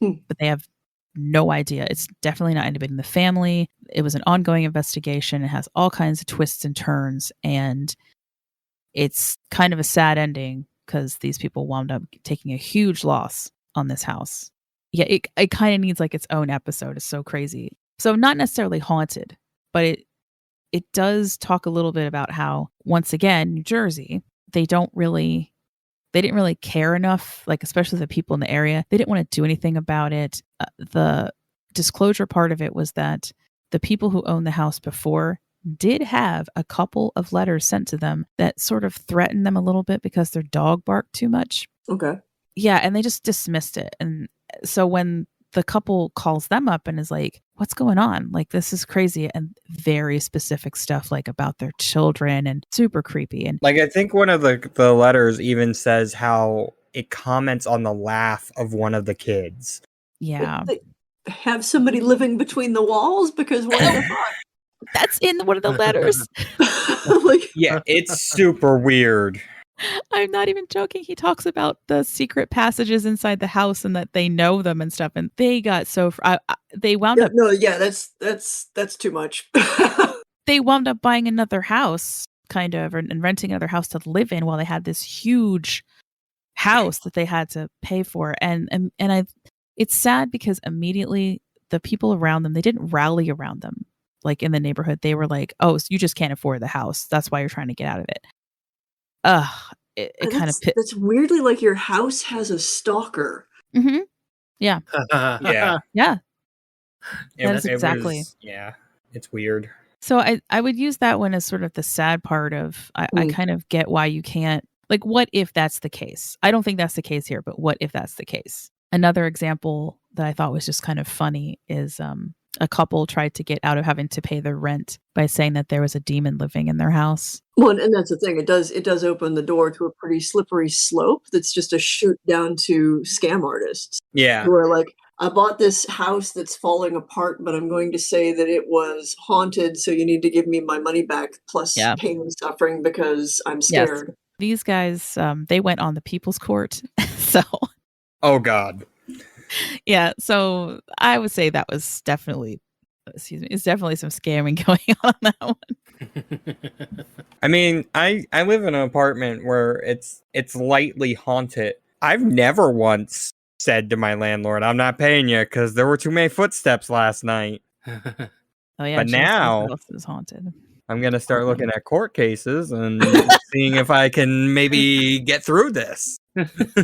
but they have no idea. It's definitely not anybody in the family. It was an ongoing investigation. It has all kinds of twists and turns, and it's kind of a sad ending because these people wound up taking a huge loss on this house. Yeah, it kind of needs like its own episode. It's so crazy. So not necessarily haunted, but it does talk a little bit about how, once again, New Jersey, they didn't really care enough, like especially the people in the area. They didn't want to do anything about it. The disclosure part of it was that the people who owned the house before did have a couple of letters sent to them that sort of threatened them a little bit because their dog barked too much. Okay. Yeah, and they just dismissed it. And so when the couple calls them up and is like, what's going on? Like, this is crazy. And very specific stuff like about their children and super creepy. And Like, I think one of the letters even says how it comments on the laugh of one of the kids. yeah, They have somebody living between the walls, because what the fuck? that's in one of the letters. Like, Yeah, it's super weird. I'm not even joking. He talks about the secret passages inside the house and that they know them and stuff. And they got so they wound up that's too much. they wound up buying another house, kind of, and renting another house to live in while they had this huge house that they had to pay for. And it's sad because immediately the people around them, they didn't rally around them. Like in the neighborhood, they were like, "Oh, so you just can't afford the house. That's why you're trying to get out of it." It kind of that's weirdly like your house has a stalker. Mm-hmm. Yeah. Yeah. Yeah. It is exactly. Yeah, it's weird. So I would use that one as sort of the sad part of, I kind of get why you can't, like, what if that's the case? I don't think that's the case here, but what if that's the case? Another example that I thought was just kind of funny is a couple tried to get out of having to pay their rent by saying that there was a demon living in their house. Well, and that's the thing. It does open the door to a pretty slippery slope that's just a shoot down to scam artists. Yeah. Who are like, I bought this house that's falling apart, but I'm going to say that it was haunted, so you need to give me my money back plus pain and suffering because I'm scared. Yes. These guys, they went on the people's court. So. Oh, God. Yeah. So I would say that was definitely, it's definitely some scamming going on that one. I mean, I live in an apartment where it's lightly haunted. I've never once said to my landlord, "I'm not paying you because there were too many footsteps last night." Oh yeah, but now the house is haunted. I'm gonna start looking at court cases and seeing if I can maybe get through this.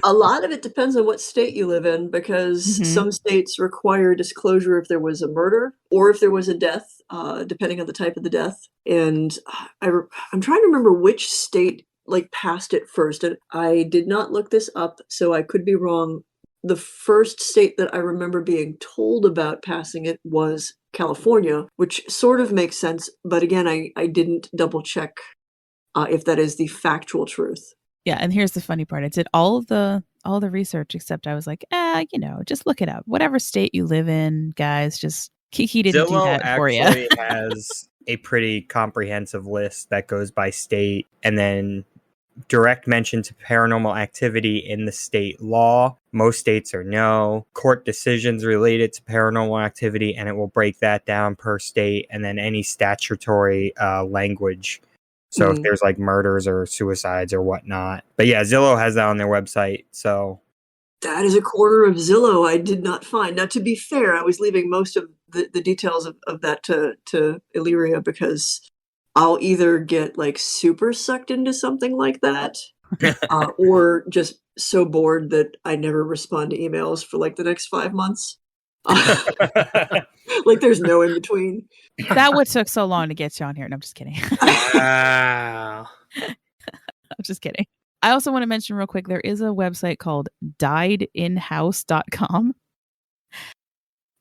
A lot of it depends on what state you live in, because some states require disclosure if there was a murder or if there was a death, depending on the type of the death. And I'm trying to remember which state like passed it first. And I did not look this up, so I could be wrong. The first state that I remember being told about passing it was California, which sort of makes sense. But again, I didn't double check if that is the factual truth. Yeah, and here's the funny part. I did all the research, except I was like, just look it up. Whatever state you live in, guys, just Kiki didn't do that for you. Zillow actually has a pretty comprehensive list that goes by state, and then direct mention to paranormal activity in the state law. Most states are no. Court decisions related to paranormal activity, and it will break that down per state, and then any statutory language. So if there's like murders or suicides or whatnot. But yeah, Zillow has that on their website. So that is a quarter of Zillow I did not find. Now, to be fair, I was leaving most of the details of that to Illyria, because I'll either get like super sucked into something like that or just so bored that I never respond to emails for like the next 5 months. Like there's no in between. That would took so long to get you on here. No, I'm just kidding. Wow. I'm just kidding. I also want to mention real quick, there is a website called diedinhouse.com.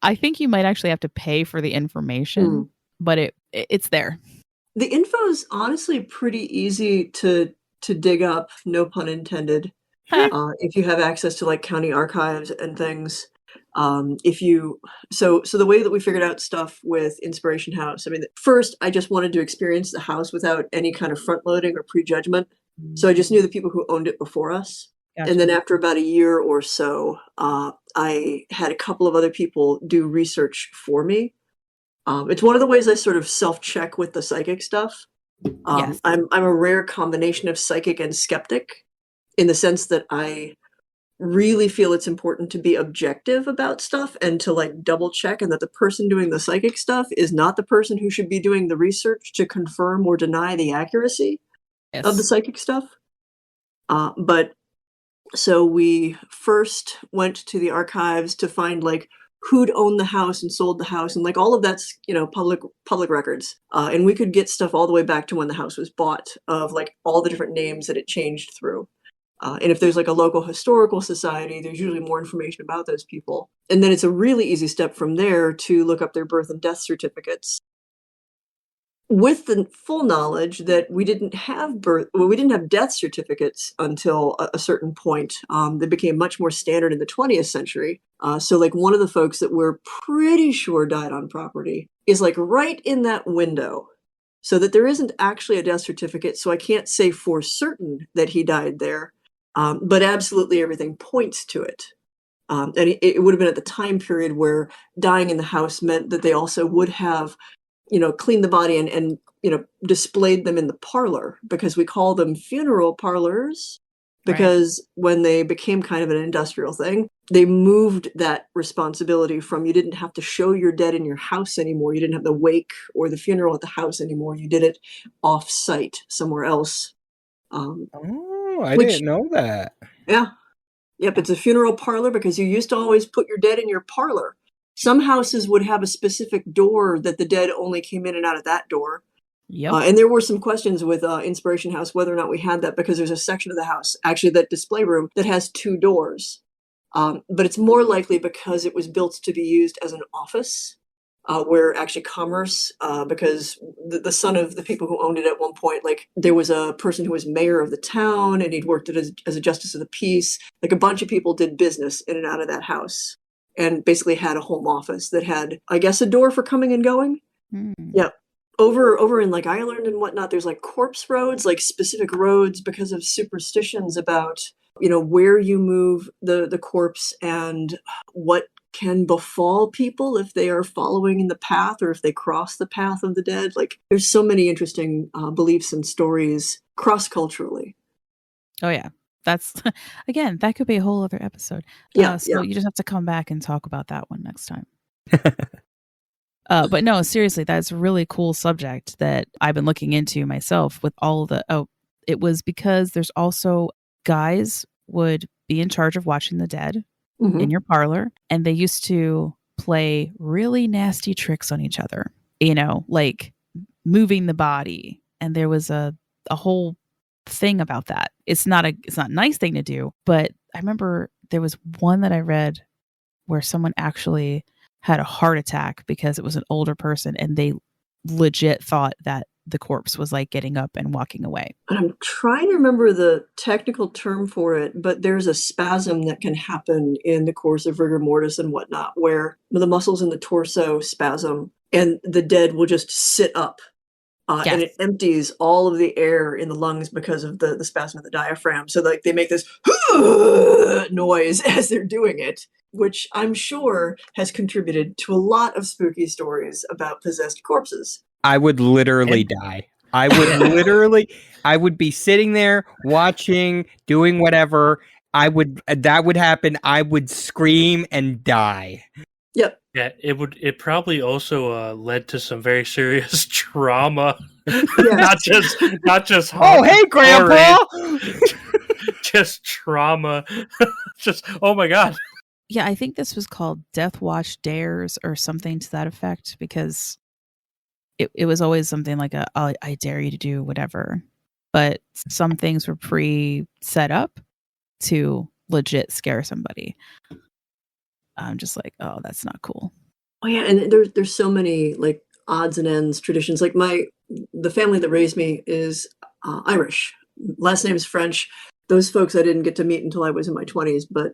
I think you might actually have to pay for the information, but it's there. The info is honestly pretty easy to dig up, no pun intended. If you have access to like county archives and things. So the way that we figured out stuff with Inspiration House, I mean, first I just wanted to experience the house without any kind of front loading or prejudgment. So I just knew the people who owned it before us. Gotcha. And then after about a year or so, I had a couple of other people do research for me. It's one of the ways I sort of self-check with the psychic stuff. Yes. I'm a rare combination of psychic and skeptic, in the sense that I really feel it's important to be objective about stuff and to like double check, and that the person doing the psychic stuff is not the person who should be doing the research to confirm or deny the accuracy of the psychic stuff. But so we first went to the archives to find like who'd owned the house and sold the house, and like all of that's, you know, public records. And we could get stuff all the way back to when the house was bought, of like all the different names that it changed through. And if there's like a local historical society, there's usually more information about those people. And then it's a really easy step from there to look up their birth and death certificates, with the full knowledge that we didn't have death certificates until a certain point. They became much more standard in the 20th century. So like one of the folks that we're pretty sure died on property is like right in that window, so that there isn't actually a death certificate. So I can't say for certain that he died there, but absolutely everything points to it. And it would have been at the time period where dying in the house meant that they also would have, you know, cleaned the body and you know, displayed them in the parlor, because we call them funeral parlors, because when they became kind of an industrial thing, they moved that responsibility from, you didn't have to show your dead in your house anymore. You didn't have the wake or the funeral at the house anymore. You did it off site somewhere else. I didn't know that. Yeah. Yep. It's a funeral parlor because you used to always put your dead in your parlor. Some houses would have a specific door that the dead only came in and out of that door. Yep. And there were some questions with Inspiration House whether or not we had that, because there's a section of the house, actually that display room, that has 2 doors. But it's more likely because it was built to be used as an office, where actually commerce, because the son of the people who owned it at one point, like there was a person who was mayor of the town and he'd worked as a justice of the peace. Like a bunch of people did business in and out of that house, and basically had a home office that had, I guess, a door for coming and going. Yeah. Over in like Ireland and whatnot, there's like corpse roads, like specific roads because of superstitions about, you know, where you move the corpse and what can befall people if they are following in the path or if they cross the path of the dead. Like there's so many interesting beliefs and stories cross-culturally. Oh yeah. That's, again, that could be a whole other episode. So you just have to come back and talk about that one next time. But no, seriously, that's a really cool subject that I've been looking into myself with all it was because there's also guys would be in charge of watching the dead in your parlor, and they used to play really nasty tricks on each other, you know, like moving the body. And there was a whole thing about that. It's not a nice thing to do, but I remember there was one that I read where someone actually had a heart attack because it was an older person and they legit thought that the corpse was like getting up and walking away. I'm trying to remember the technical term for it, but there's a spasm that can happen in the course of rigor mortis and whatnot, where the muscles in the torso spasm and the dead will just sit up. And it empties all of the air in the lungs because of the spasm of the diaphragm. So like they make this noise as they're doing it, which I'm sure has contributed to a lot of spooky stories about possessed corpses. I would literally die. I would be sitting there watching, doing whatever. That would happen. I would scream and die. Yep. Yeah, it probably also led to some very serious trauma. Yes. not just oh, hey, Grandpa! Just trauma. Just, oh my God. Yeah, I think this was called Death Watch Dares or something to that effect, because it was always something like I dare you to do whatever. But some things were pre-set up to legit scare somebody. I'm just like, oh, that's not cool. Oh yeah, and there's so many like odds and ends traditions. Like the family that raised me is Irish. Last name is French. Those folks I didn't get to meet until I was in my 20s, but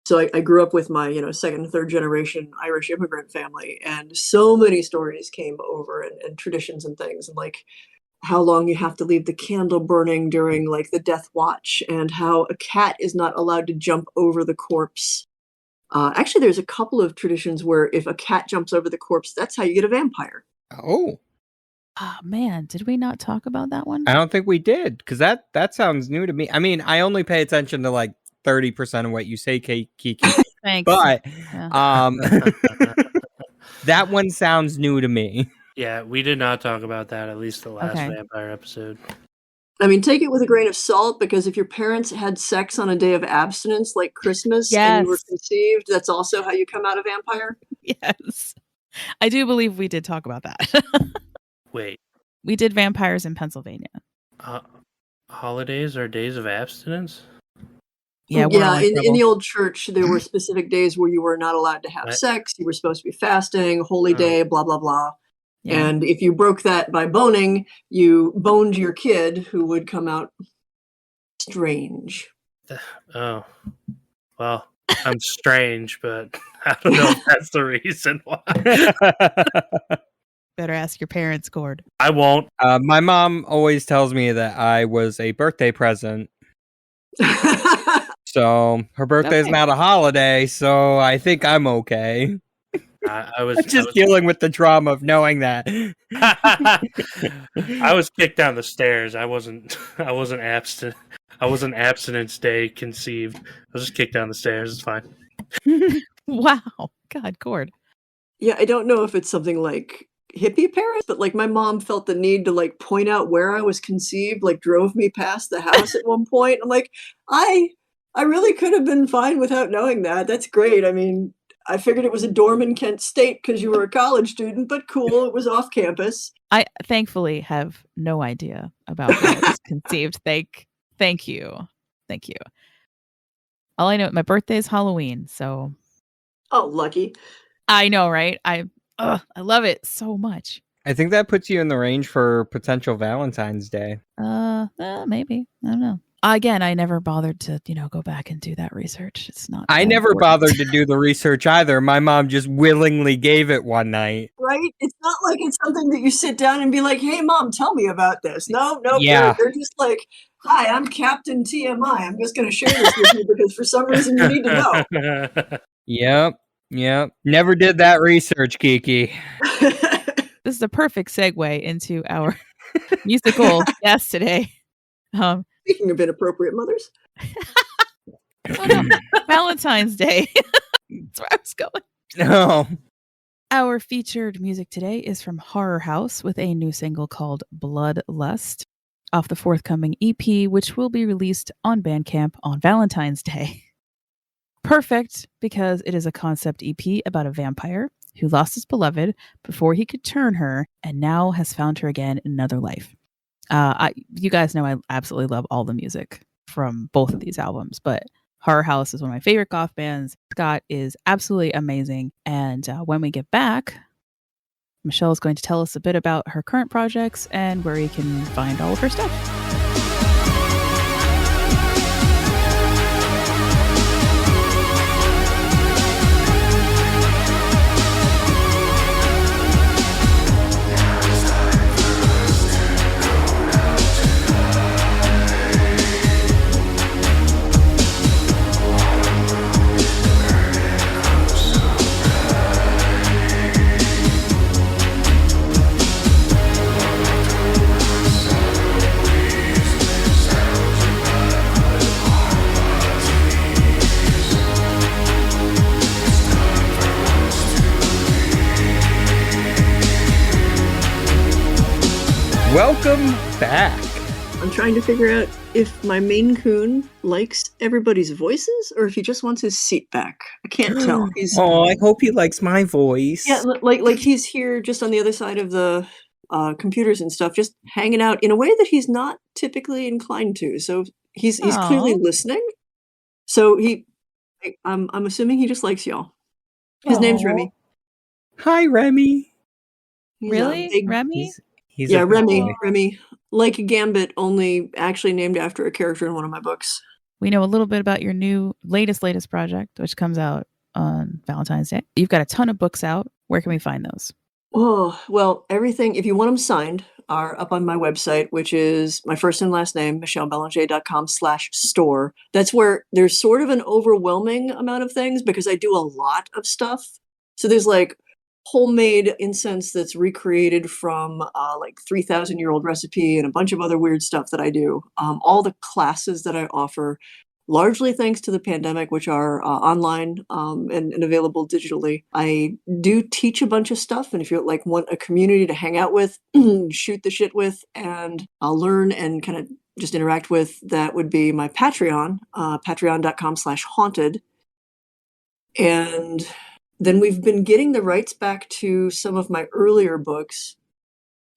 so I grew up with my, second and third generation Irish immigrant family, and so many stories came over and traditions and things, and like how long you have to leave the candle burning during like the death watch, and how a cat is not allowed to jump over the corpse. Actually, there's a couple of traditions where if a cat jumps over the corpse, that's how you get a vampire. Oh. Oh, man. Did we not talk about that one? I don't think we did, because that sounds new to me. I mean, I only pay attention to like 30% of what you say, Kiki. Thanks. But that one sounds new to me. Yeah, we did not talk about that, at least the last vampire episode. I mean, take it with a grain of salt, because if your parents had sex on a day of abstinence like Christmas and you were Yes. conceived, that's also how you come out a vampire? Yes. I do believe we did talk about that. Wait, We did vampires in Pennsylvania. holidays are days of abstinence? Yeah, we're all in in trouble. the old church, there were specific days where you were not allowed to have What? sex. You were supposed to be fasting, holy day, blah, blah, blah. Yeah. And if you broke that by boning, you boned your kid, who would come out strange. Oh, well, I'm strange, but I don't know if that's the reason why. Better ask your parents, Cord. I won't. My mom always tells me that I was a birthday present. So her birthday's Okay. not a holiday, so I think I'm okay. I was I'm just dealing with the trauma of knowing that. I was kicked down the stairs. I wasn't abstinent. I wasn't abstinence day conceived. I was just kicked down the stairs. It's fine. Wow. God, Cord. Yeah, I don't know if it's something like hippie parents, but like my mom felt the need to like point out where I was conceived, like drove me past the house at one point. I'm like, I really could have been fine without knowing that. That's great. I mean, I figured it was a dorm in Kent State because you were a college student, but cool, it was off campus. I thankfully have no idea about where I was conceived. Thank you. Thank you. All I know, my birthday is Halloween, so Oh, lucky. I know, right? I love it so much. I think that puts you in the range for potential Valentine's Day. Maybe. I don't know. Again, I never bothered to, go back and do that research. It's not. I that never important. bothered to do the research either. My mom just willingly gave it one night. Right? It's not like it's something that you sit down and be like, hey, Mom, tell me about this. No, Yeah. they're just like, hi, I'm Captain TMI. I'm just going to share this with you because for some reason you need to know. Yep. Never did that research, Kiki. This is a perfect segue into our musical guest today. Speaking of inappropriate mothers. Oh no, Valentine's Day. That's where I was going. No. Our featured music today is from Hororhaus with a new single called Bloodlust off the forthcoming EP, which will be released on Bandcamp on Valentine's Day. Perfect because it is a concept EP about a vampire who lost his beloved before he could turn her and now has found her again in another life. You guys know I absolutely love all the music from both of these albums, but Hororhaus is one of my favorite goth bands. Scott is absolutely amazing. And when we get back, Michelle is going to tell us a bit about her current projects and where you can find all of her stuff. Welcome back. I'm trying to figure out if my Maine Coon likes everybody's voices or if he just wants his seat back. I can't tell. He's I hope he likes my voice. yeah, like he's here just on the other side of the computers and stuff, just hanging out in a way that he's not typically inclined to. So he's clearly Aw. listening. So I'm assuming he just likes y'all. His name's Aw. Remy. Hi, Remy. He's a Really? big- Remy? He's yeah, a Remy. boy. Remy. Like a Gambit, only actually named after a character in one of my books. We know a little bit about your new latest project, which comes out on Valentine's Day. You've got a ton of books out. Where can we find those? Oh, well, everything, if you want them signed, are up on my website, which is my first and last name, michellebelanger.com/store. That's where there's sort of an overwhelming amount of things because I do a lot of stuff. So there's like homemade incense that's recreated from like 3,000-year-old recipe and a bunch of other weird stuff that I do. All the classes that I offer, largely thanks to the pandemic, which are online and available digitally. I do teach a bunch of stuff, and if you like want a community to hang out with, shoot the shit with, and I'll learn and kind of just interact with, that would be my Patreon, patreon.com/haunted. And then we've been getting the rights back to some of my earlier books.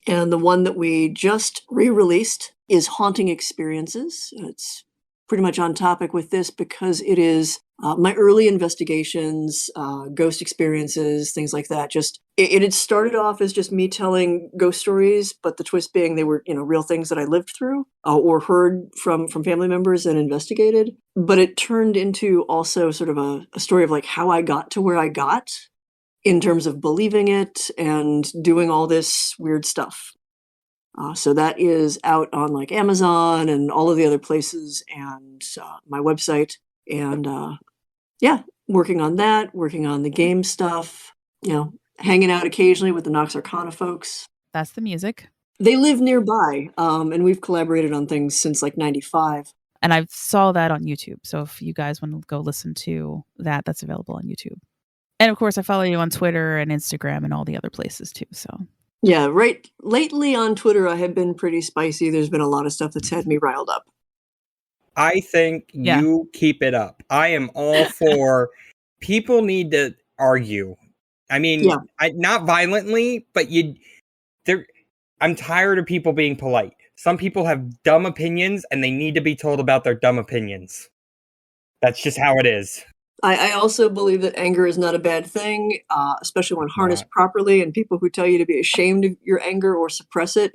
And the one that we just re-released is Haunting Experiences. It's pretty much on topic with this because it is my early investigations, ghost experiences, things like that. Just it had started off as just me telling ghost stories, but the twist being they were, real things that I lived through or heard from family members and investigated. But it turned into also sort of a story of like how I got to where I got in terms of believing it and doing all this weird stuff. So that is out on like Amazon and all of the other places and my website. And working on that, working on the game stuff, hanging out occasionally with the Nox Arcana folks. That's the music. They live nearby, and we've collaborated on things since like 95. And I saw that on YouTube. So if you guys want to go listen to that, that's available on YouTube. And of course, I follow you on Twitter and Instagram and all the other places too. So yeah, right. Lately on Twitter, I have been pretty spicy. There's been a lot of stuff that's had me riled up. I think you keep it up. I am all for people need to argue. I mean, not violently, but I'm tired of people being polite. Some people have dumb opinions and they need to be told about their dumb opinions. That's just how it is. I also believe that anger is not a bad thing, especially when harnessed properly. And people who tell you to be ashamed of your anger or suppress it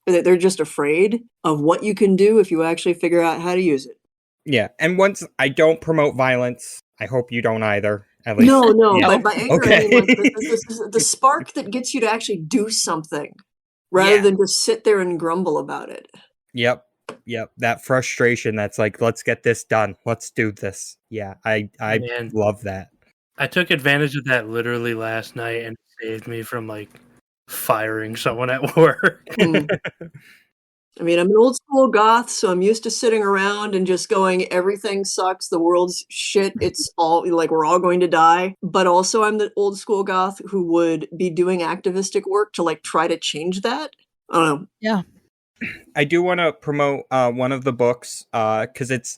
they're just afraid of what you can do if you actually figure out how to use it. Yeah, and once I don't promote violence, I hope you don't either. At least. No. By anger, I mean the spark that gets you to actually do something rather than just sit there and grumble about it. Yep. That frustration that's like, let's get this done. Let's do this. Yeah, I love that. I took advantage of that literally last night and it saved me from like firing someone at work. I mean, I'm an old school goth, so I'm used to sitting around and just going, everything sucks, the world's shit, it's all, like, we're all going to die. But also I'm the old school goth who would be doing activistic work to, like, try to change that. I don't know. Yeah. I do want to promote one of the books, because it's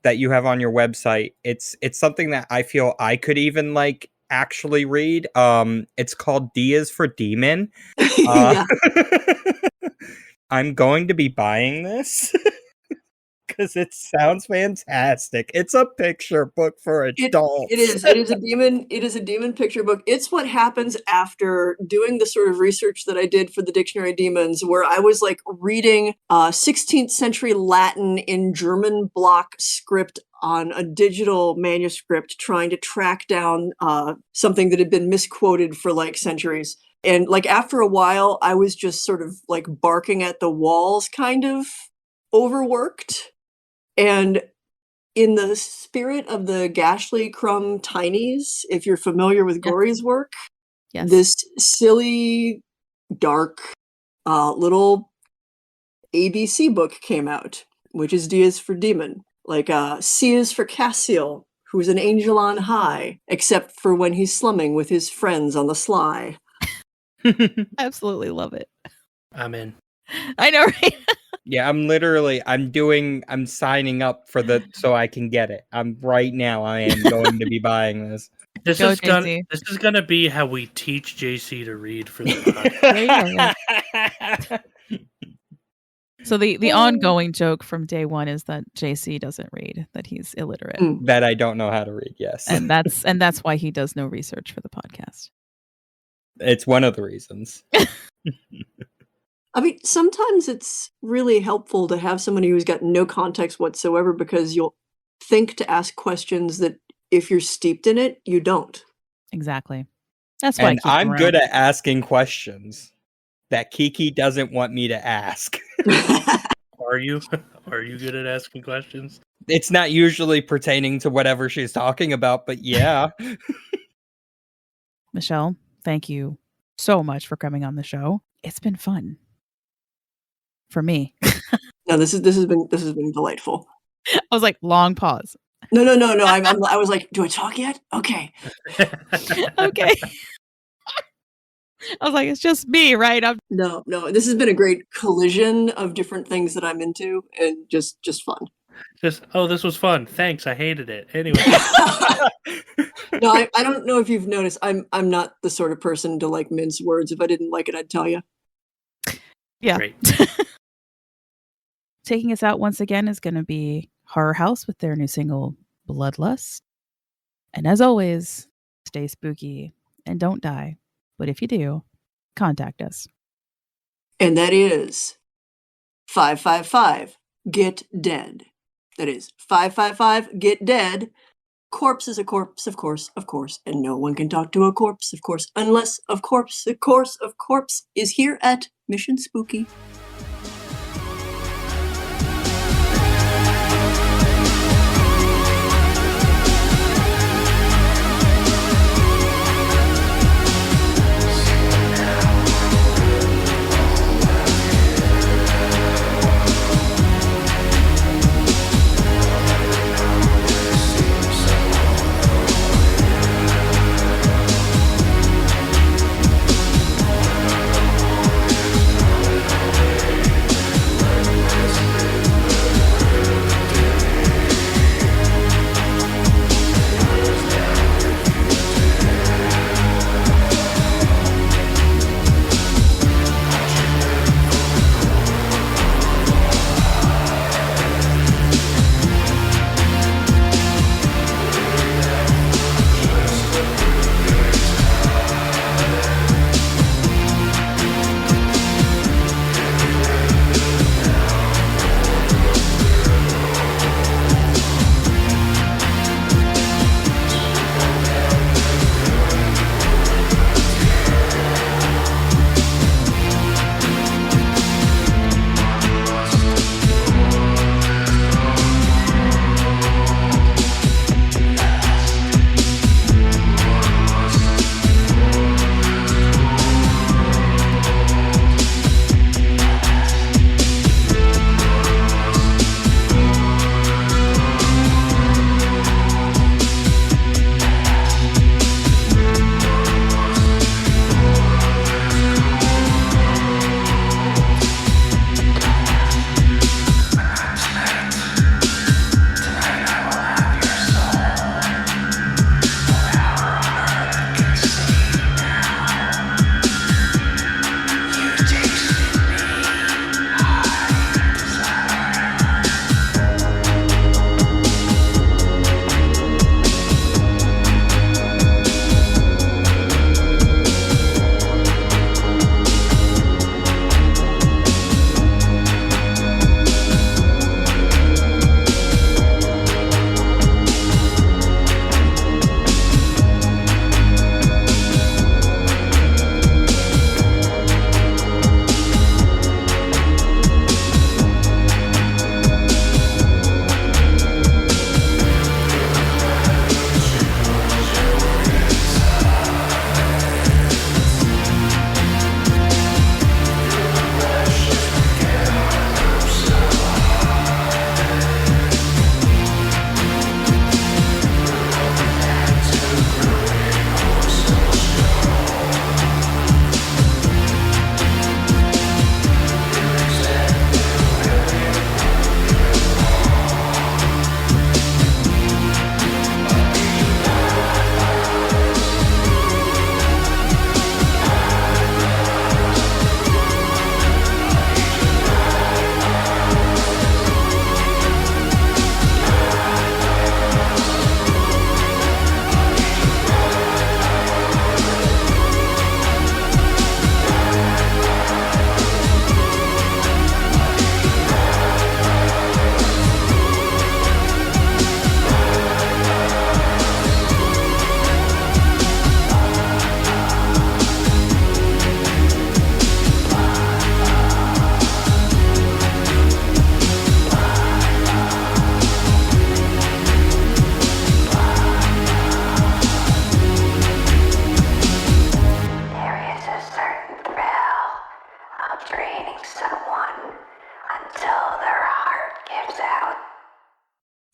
that you have on your website. It's something that I feel I could even, like, actually read. It's called D is for Demon. I'm going to be buying this because it sounds fantastic. It's a picture book for adults. It is a demon. It is a demon picture book. It's what happens after doing the sort of research that I did for the Dictionary of Demons, where I was like reading 16th century Latin in German block script on a digital manuscript, trying to track down something that had been misquoted for like centuries. And like after a while, I was just sort of like barking at the walls, kind of overworked. And in the spirit of the Gashley Crumb Tinies, if you're familiar with Gory's work, this silly, dark little ABC book came out, which is D is for Demon. Like C is for Cassiel, who's an angel on high, except for when he's slumming with his friends on the sly. Absolutely love it. I'm in. I know, right? Yeah, I'm signing up for so I can get it. Right now I am going to be buying this. This is gonna be how we teach JC to read for the podcast. So the ongoing joke from day one is that JC doesn't read, that he's illiterate. That I don't know how to read, yes. And that's why he does no research for the podcast. It's one of the reasons. I mean, sometimes it's really helpful to have somebody who's got no context whatsoever, because you'll think to ask questions that if you're steeped in it, you don't. Exactly. That's why I'm good at asking questions that Kiki doesn't want me to ask. Are you? Are you good at asking questions? It's not usually pertaining to whatever she's talking about, but yeah. Michelle, thank you so much for coming on the show. It's been fun. For me. No, this has been delightful. I was like, long pause. No. I was like, do I talk yet? Okay. Okay. I was like, it's just me, right? No, this has been a great collision of different things that I'm into, and just fun. Just, oh, this was fun. Thanks. I hated it. Anyway. No, I don't know if you've noticed. I'm not the sort of person to like mince words. If I didn't like it, I'd tell you. Yeah. Great. Taking us out once again is going to be Hororhaus with their new single, Bloodlust. And as always, stay spooky and don't die. But if you do, contact us. And that is 555 get dead. That is 555 get dead. Corpse is a corpse, of course, and no one can talk to a corpse, of course, unless, of course, is here at Mission Spooky.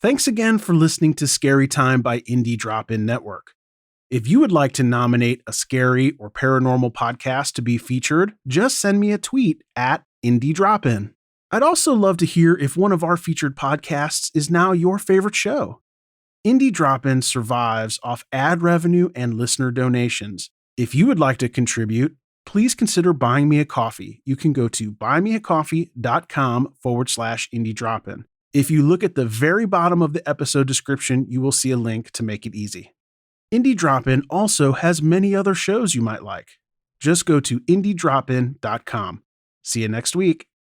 Thanks again for listening to Scary Time by Indie Drop-In Network. If you would like to nominate a scary or paranormal podcast to be featured, just send me a tweet at IndieDropIn. I'd also love to hear if one of our featured podcasts is now your favorite show. Indie Drop-In survives off ad revenue and listener donations. If you would like to contribute, please consider buying me a coffee. You can go to buymeacoffee.com/IndieDropIn. If you look at the very bottom of the episode description, you will see a link to make it easy. Indie Drop-In also has many other shows you might like. Just go to IndieDropIn.com. See you next week.